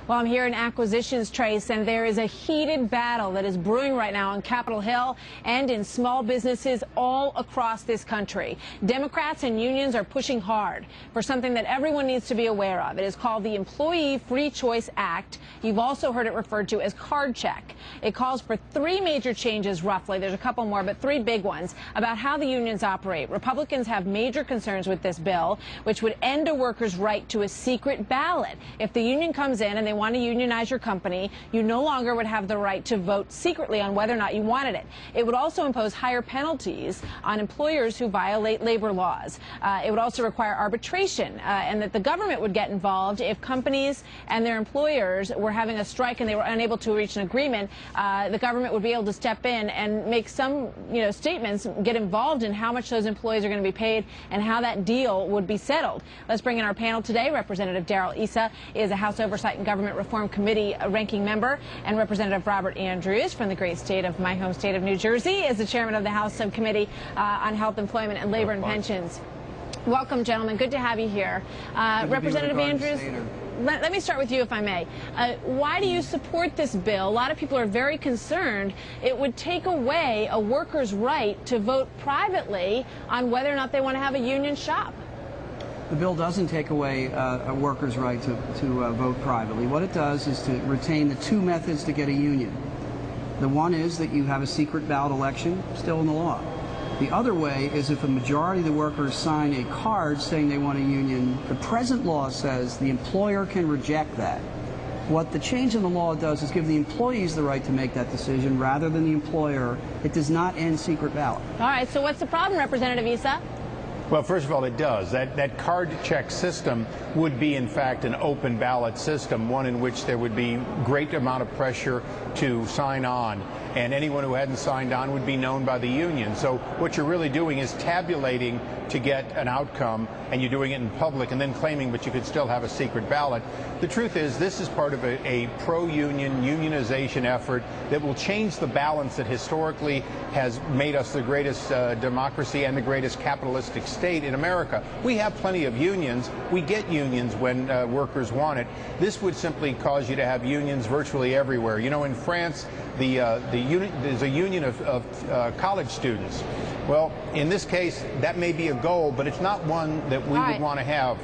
Well, I'm here in Acquisitions Trace, and there is a heated battle that is brewing right now on Capitol Hill and in small businesses all across this country. Democrats and unions are pushing hard for something that everyone needs to be aware of. It is called the Employee Free Choice Act. You've also heard it referred to as card check. It calls for three major changes, roughly. There's a couple more, but three big ones about how the unions operate. Republicans have major concerns with this bill, which would end a worker's right to a secret ballot. If the union comes in and they want to unionize your company, you no longer would have the right to vote secretly on whether or not you wanted it. It would also impose higher penalties on employers who violate labor laws. It would also require arbitration, and that the government would get involved if companies and their employers were having a strike and they were unable to reach an agreement. The government would be able to step in and make some, statements, get involved in how much those employees are going to be paid and how that deal would be settled. Let's bring in our panel today. Representative Darrell Issa is a House Oversight and Government Reform Committee ranking member, and Representative Robert Andrews from the great state of my home state of New Jersey is the chairman of the House Subcommittee on Health, Employment, and Labor and Pensions. Welcome, gentlemen. Good to have you here. Representative Andrews, let me start with you, if I may. Why do you support this bill? A lot of people are very concerned it would take away a worker's right to vote privately on whether or not they want to have a union shop. The bill doesn't take away a worker's right to vote privately. What it does is to retain the two methods to get a union. The one is that you have a secret ballot election, still in the law. The other way is if a majority of the workers sign a card saying they want a union, the present law says the employer can reject that. What the change in the law does is give the employees the right to make that decision rather than the employer. It does not end secret ballot. All right, so what's the problem, Representative Issa? Well, first of all, it does. That card check system would be, in fact, an open ballot system, one in which there would be great amount of pressure to sign on, and anyone who hadn't signed on would be known by the union. So what you're really doing is tabulating to get an outcome, and you're doing it in public and then claiming that you could still have a secret ballot. The truth is this is part of a pro-union unionization effort that will change the balance that historically has made us the greatest democracy and the greatest capitalistic state in America. We have plenty of unions. We get unions when workers want it. This would simply cause you to have unions virtually everywhere. You know, in France, there's a union of college students. Well, in this case, that may be a goal, but it's not one that we would want to have.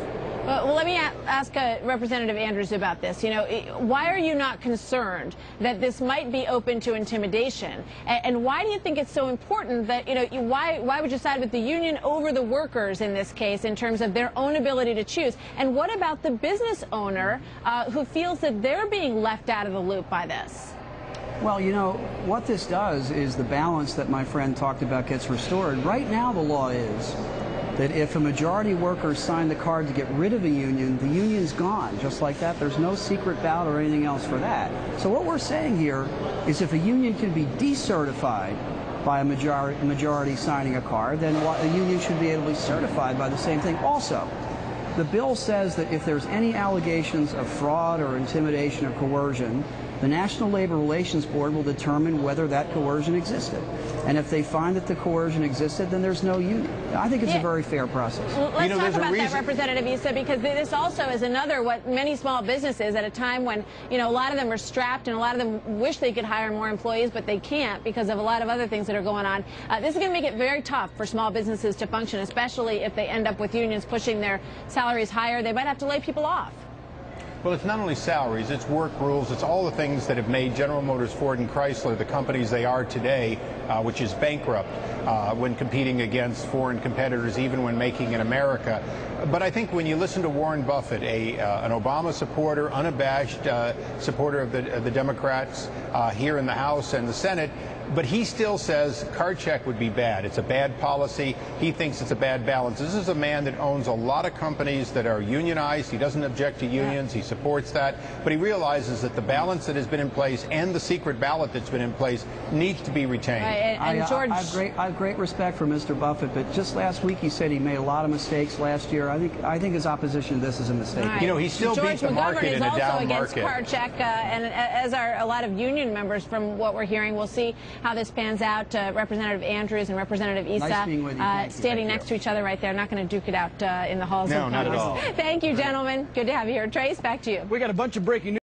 Well, let me ask Representative Andrews about this. Why are you not concerned that this might be open to intimidation? And why do you think it's so important that, why would you side with the union over the workers in this case in terms of their own ability to choose? And what about the business owner who feels that they're being left out of the loop by this? Well, what this does is the balance that my friend talked about gets restored. Right now the law is that if a majority of workers sign the card to get rid of a union, the union's gone. Just like that, there's no secret ballot or anything else for that. So what we're saying here is if a union can be decertified by a majority signing a card, then a union should be able to be certified by the same thing also. The bill says that if there's any allegations of fraud or intimidation or coercion, the National Labor Relations Board will determine whether that coercion existed. And if they find that the coercion existed, then there's no union. I think it's a very fair process. Well, let's talk about that, Representative Issa, because this also is another what many small businesses at a time when, a lot of them are strapped and a lot of them wish they could hire more employees, but they can't because of a lot of other things that are going on. This is going to make it very tough for small businesses to function, especially if they end up with unions pushing their salaries higher. They might have to lay people off. Well, it's not only salaries, it's work rules, it's all the things that have made General Motors, Ford, and Chrysler the companies they are today, which is bankrupt when competing against foreign competitors, even when making in America. But I think when you listen to Warren Buffett, an Obama supporter, unabashed supporter of the Democrats here in the House and the Senate, but he still says card check would be bad. It's a bad policy. He thinks it's a bad balance. This is a man that owns a lot of companies that are unionized. He doesn't object to unions. He supports that. But he realizes that the balance that has been in place and the secret ballot that's been in place needs to be retained. George, I have great respect for Mr. Buffett, but just last week he said he made a lot of mistakes last year. I think his opposition to this is a mistake. He still beat the market in a down market. George McGovern is also against card check, and as are a lot of union members from what we're hearing. We'll see how this pans out. Representative Andrews and Representative Issa standing next to each other right there. Not going to duke it out in the halls. No, not at all. Thank you, gentlemen. Good to have you here. Trace, back to you. We got a bunch of breaking news.